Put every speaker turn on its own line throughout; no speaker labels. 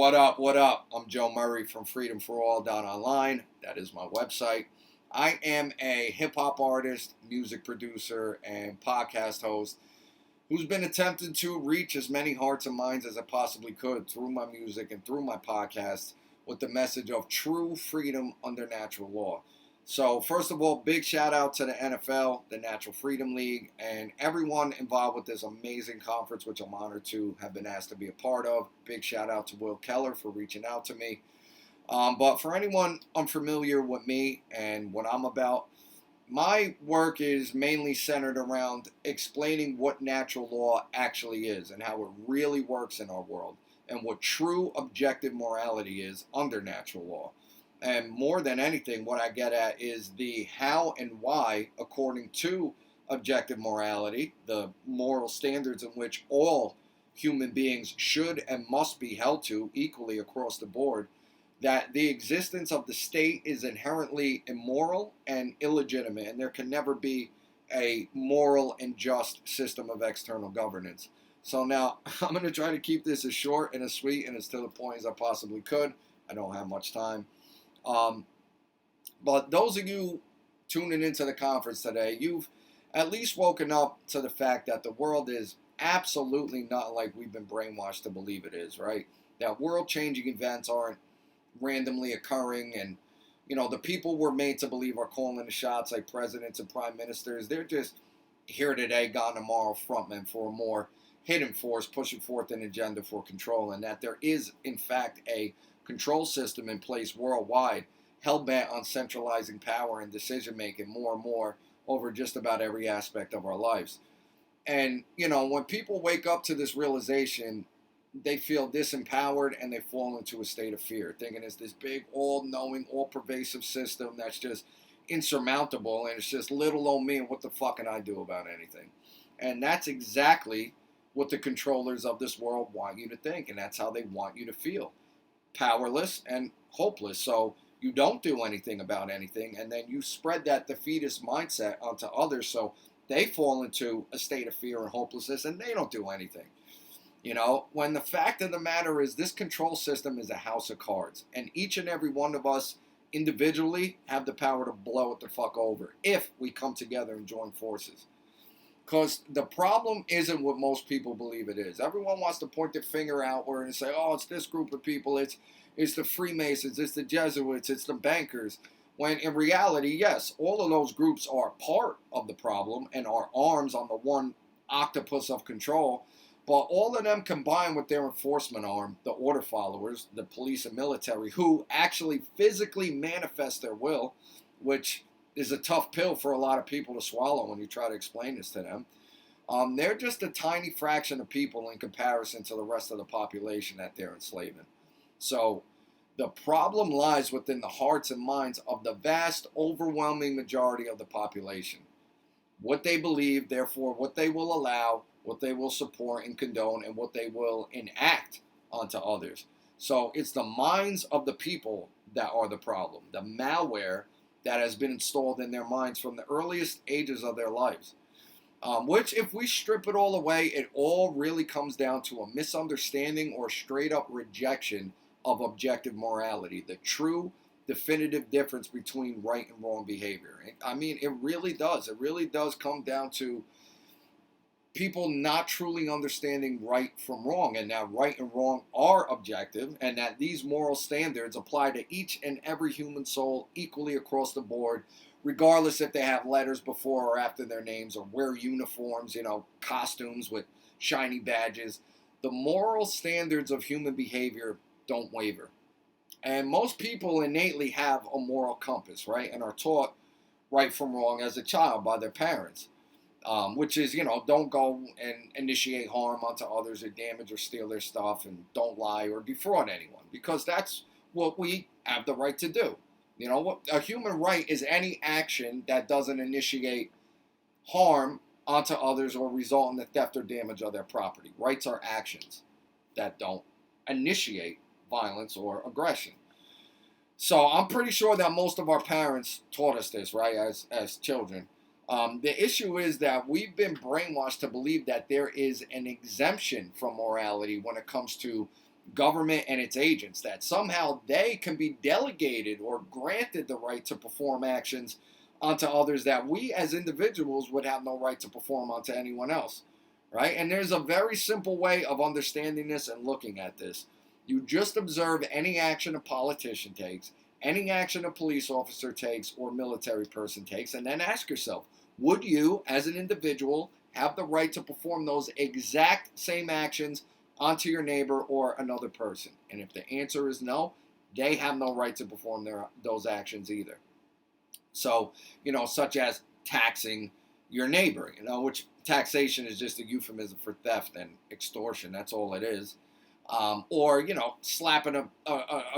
What up? What up? I'm Joe Murray from freedomforall.online. That is my website. I am a hip hop artist, music producer, and podcast host who's been attempting to reach as many hearts and minds as I possibly could through my music and through my podcast with the message of true freedom under natural law. So, first of all, big shout out to the NFL, the Natural Freedom League, and everyone involved with this amazing conference, which I'm honored to have been asked to be a part of. Big shout out to Will Keller for reaching out to me. But for anyone unfamiliar with me and what I'm about, my work is mainly centered around explaining what natural law actually is and how it really works in our world and what true objective morality is under natural law. And more than anything, what I get at is the how and why, according to objective morality, the moral standards in which all human beings should and must be held to equally across the board, that the existence of the state is inherently immoral and illegitimate, and there can never be a moral and just system of external governance. So now, I'm going to try to keep this as short and as sweet and as to the point as I possibly could. I don't have much time. But those of you tuning into the conference today, you've at least woken up to the fact that the world is absolutely not like we've been brainwashed to believe it is, right? That world-changing events aren't randomly occurring, and the people we're made to believe are calling the shots, like presidents and prime ministers. They're just here today, gone tomorrow frontmen for a more hidden force pushing forth an agenda for control, and that there is in fact a control system in place worldwide hell-bent on centralizing power and decision-making more and more over just about every aspect of our lives. And when people wake up to this realization, they feel disempowered and they fall into a state of fear, thinking it's this big, all-knowing, all-pervasive system that's just insurmountable, and it's just little old me, and what the fuck can I do about anything? And that's exactly what the controllers of this world want you to think, and that's how they want you to feel. Powerless and hopeless. So you don't do anything about anything, and then you spread that defeatist mindset onto others, so they fall into a state of fear and hopelessness, and they don't do anything. When the fact of the matter is this control system is a house of cards, and each and every one of us individually have the power to blow it the fuck over if we come together and join forces. Because the problem isn't what most people believe it is. Everyone wants to point their finger outward and say, oh, it's this group of people, it's the Freemasons, it's the Jesuits, it's the bankers. When in reality, yes, all of those groups are part of the problem and are arms on the one octopus of control. But all of them combined with their enforcement arm, the order followers, the police and military, who actually physically manifest their will, which is a tough pill for a lot of people to swallow when you try to explain this to them. They're just a tiny fraction of people in comparison to the rest of the population that they're enslaving. So the problem lies within the hearts and minds of the vast, overwhelming majority of the population. What they believe, therefore, what they will allow, what they will support and condone, and what they will enact onto others. So it's the minds of the people that are the problem. The malware that has been installed in their minds from the earliest ages of their lives. Which, if we strip it all away, it all really comes down to a misunderstanding or straight up rejection of objective morality, the true definitive difference between right and wrong behavior. I mean, it really does. It really does come down to people not truly understanding right from wrong, and that right and wrong are objective, and that these moral standards apply to each and every human soul equally across the board, regardless if they have letters before or after their names or wear uniforms, costumes with shiny badges. The moral standards of human behavior don't waver. And most people innately have a moral compass, right? And are taught right from wrong as a child by their parents. Which is, don't go and initiate harm onto others or damage or steal their stuff, and don't lie or defraud anyone, because that's what we have the right to do. A human right is any action that doesn't initiate harm onto others or result in the theft or damage of their property. Rights are actions that don't initiate violence or aggression. So I'm pretty sure that most of our parents taught us this, right, as children. The issue is that we've been brainwashed to believe that there is an exemption from morality when it comes to government and its agents, that somehow they can be delegated or granted the right to perform actions onto others that we as individuals would have no right to perform onto anyone else, right? And there's a very simple way of understanding this and looking at this. You just observe any action a politician takes, any action a police officer takes or military person takes, and then ask yourself, would you, as an individual, have the right to perform those exact same actions onto your neighbor or another person? And if the answer is no, they have no right to perform those actions either. So, such as taxing your neighbor, which taxation is just a euphemism for theft and extortion. That's all it is. Or, slapping a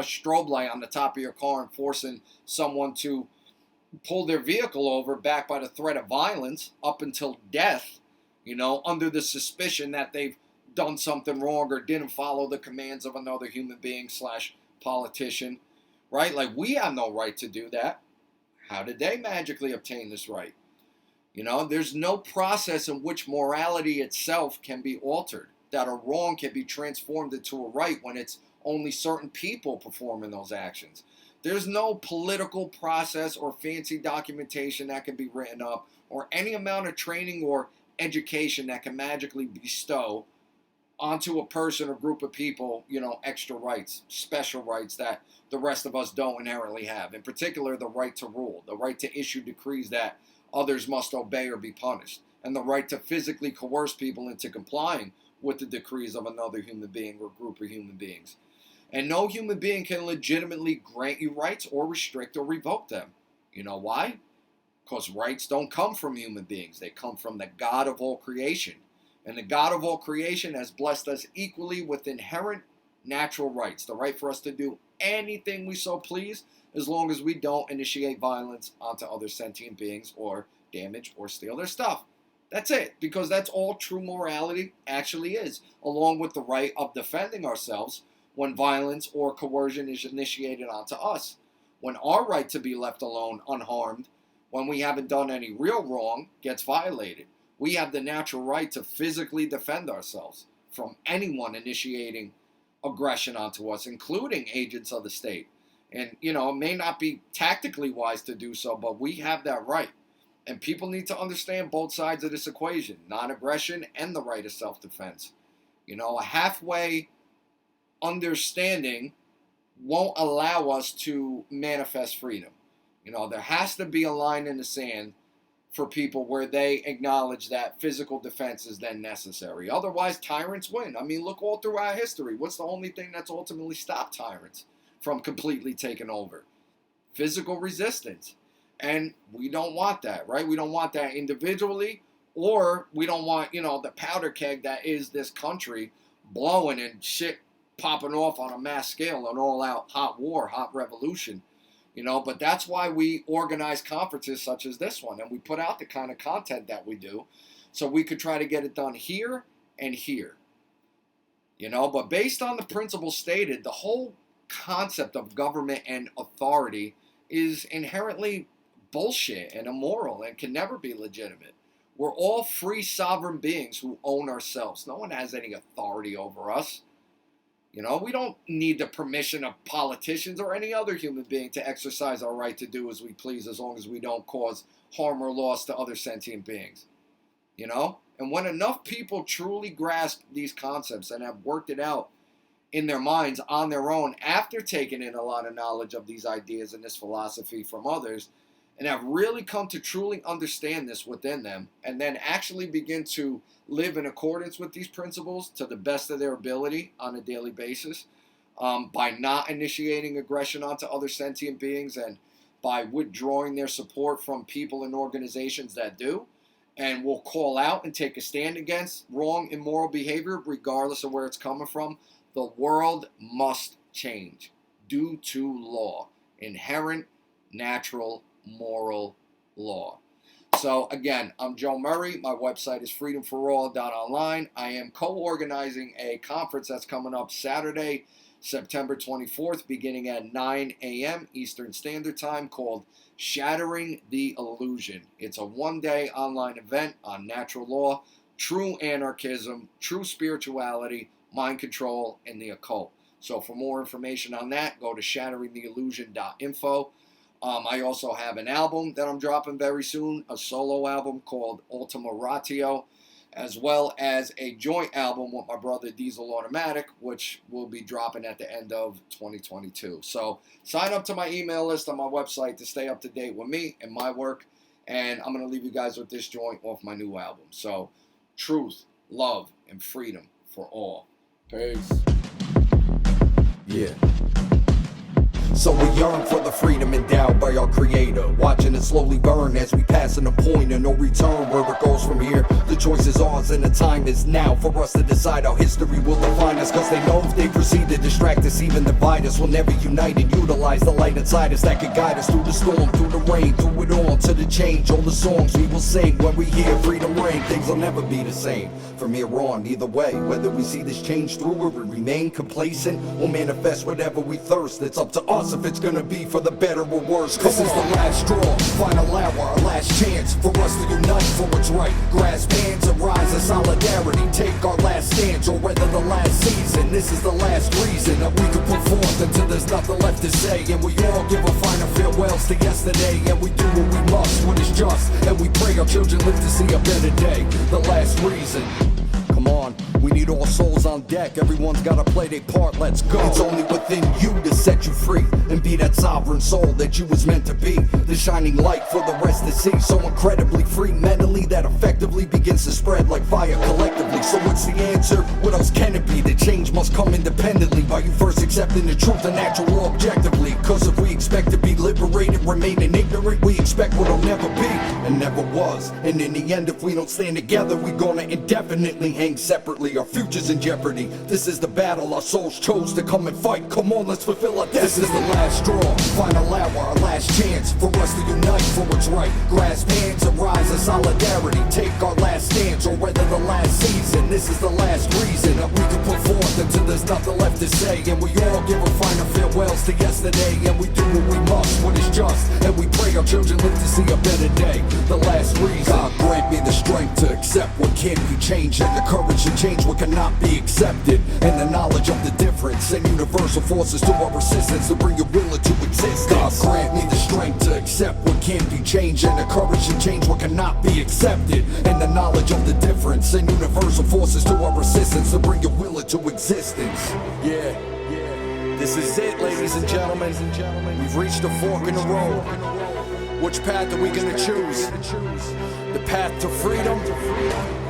strobe light on the top of your car and forcing someone to pull their vehicle over backed by the threat of violence up until death, under the suspicion that they've done something wrong or didn't follow the commands of another human being / politician, right? Like, we have no right to do that. How did they magically obtain this right? There's no process in which morality itself can be altered, that a wrong can be transformed into a right when it's only certain people performing those actions. There's no political process or fancy documentation that can be written up, or any amount of training or education that can magically bestow onto a person or group of people, extra rights, special rights that the rest of us don't inherently have. In particular, the right to rule, the right to issue decrees that others must obey or be punished, and the right to physically coerce people into complying with the decrees of another human being or group of human beings. And no human being can legitimately grant you rights or restrict or revoke them. You know why? Because rights don't come from human beings. They come from the God of all creation. And the God of all creation has blessed us equally with inherent natural rights. The right for us to do anything we so please, as long as we don't initiate violence onto other sentient beings or damage or steal their stuff. That's it, because that's all true morality actually is, along with the right of defending ourselves when violence or coercion is initiated onto us. When our right to be left alone unharmed, when we haven't done any real wrong, gets violated, we have the natural right to physically defend ourselves from anyone initiating aggression onto us, including agents of the state. And, it may not be tactically wise to do so, but we have that right. And people need to understand both sides of this equation, non-aggression and the right of self-defense. A halfway understanding won't allow us to manifest freedom. There has to be a line in the sand for people where they acknowledge that physical defense is then necessary. Otherwise, tyrants win. I mean, look all throughout history. What's the only thing that's ultimately stopped tyrants from completely taking over? Physical resistance. And we don't want that, right? We don't want that individually, or we don't want, the powder keg that is this country blowing and shit popping off on a mass scale, an all-out hot war, hot revolution. But that's why we organize conferences such as this one, and we put out the kind of content that we do, so we could try to get it done here and here. But based on the principles stated, the whole concept of government and authority is inherently bullshit and immoral and can never be legitimate. We're all free sovereign beings who own ourselves. No one has any authority over us. We don't need the permission of politicians or any other human being to exercise our right to do as we please, as long as we don't cause harm or loss to other sentient beings. And when enough people truly grasp these concepts and have worked it out in their minds on their own after taking in a lot of knowledge of these ideas and this philosophy from others, and have really come to truly understand this within them, and then actually begin to live in accordance with these principles to the best of their ability on a daily basis, by not initiating aggression onto other sentient beings and by withdrawing their support from people and organizations that do, and will call out and take a stand against wrong, immoral behavior regardless of where it's coming from. The world must change due to law, inherent, natural, moral law. So again, I'm Joe Murray. My website is freedomforall.online. I am co-organizing a conference that's coming up Saturday, September 24th, beginning at 9 a.m. Eastern Standard Time, called Shattering the Illusion. It's a one-day online event on natural law, true anarchism, true spirituality, mind control, and the occult. So for more information on that, go to shatteringtheillusion.info. I also have an album that I'm dropping very soon, a solo album called Ultima Ratio, as well as a joint album with my brother Diesel Automatic, which will be dropping at the end of 2022. So sign up to my email list on my website to stay up to date with me and my work. And I'm going to leave you guys with this joint off my new album. So, truth, love, and freedom for all. Peace.
Yeah. So we yearn for the freedom endowed by our creator, watching it slowly burn as we pass in a point of no return. Where it goes from here, the choice is ours and the time is now for us to decide how history will define us. Cause they know if they proceed to distract us, even divide us, we'll never unite and utilize the light inside us that could guide us through the storm, through the rain, through it all, to the change. All the songs we will sing when we hear freedom reign, things will never be the same from here on. Either way, whether we see this change through or we remain complacent, we'll manifest whatever we thirst. It's up to us if it's gonna be for the better or worse. Cause this is the last straw, final hour, our last chance for us to unite for what's right. Grasp hands and rise in solidarity, take our last stance, or whether the last season. This is the last reason that we can put forth until there's nothing left to say. And we all give a final farewells to yesterday, and we do what we must, what is just, and we pray our children live to see a better day. The last reason. Come on, we need all souls on deck. Everyone's gotta play their part, let's go. It's only within you to set you free and be that sovereign soul that you was meant to be. The shining light for the rest to see. So incredibly free mentally that effectively begins to spread like fire collectively. So what's the answer? What else can it be? The change must come independently by you first accepting the truth and natural or objectively. Cause if we expect to be liberated, remaining ignorant, we expect what'll never be and never was. And in the end, if we don't stand together, we gonna indefinitely hang separately. Our future's in jeopardy. This is the battle our souls chose to come and fight. Come on, let's fulfill our destiny. This is the last straw, final hour, our last chance for us to unite for what's right. Grasp hands and rise in solidarity, take our last stance, or whether the last season. This is the last reason that we can put forth until there's nothing left to say. And we all give a final farewells to yesterday, and we do what we must, what is just, and we pray our children live to see a better day. The last reason. God grant me the strength to accept what can't be changed, and the courage to change what cannot be accepted, and the knowledge of the difference and universal forces to our resistance to bring your will into existence. God grant me the strength to accept what can't be changed, and the courage to change what cannot be accepted, and the knowledge of the difference and universal forces to our resistance to bring your will into existence. Yeah, this is it, ladies and gentlemen. We've reached a fork in the road. Which path are we gonna choose? The path to freedom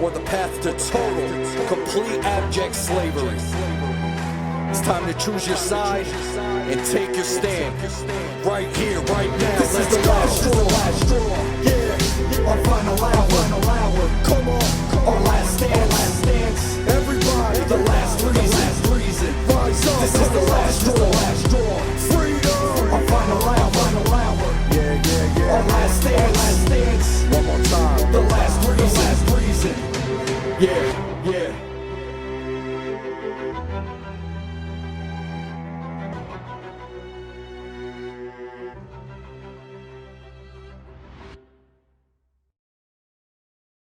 or the path to total, complete abject slavery? It's time to choose your side and take your stand. Right here, right now. This is the last straw. Yeah, our final hour. Come on, our last stance. Everybody, the last reason. Rise up. This is the last straw.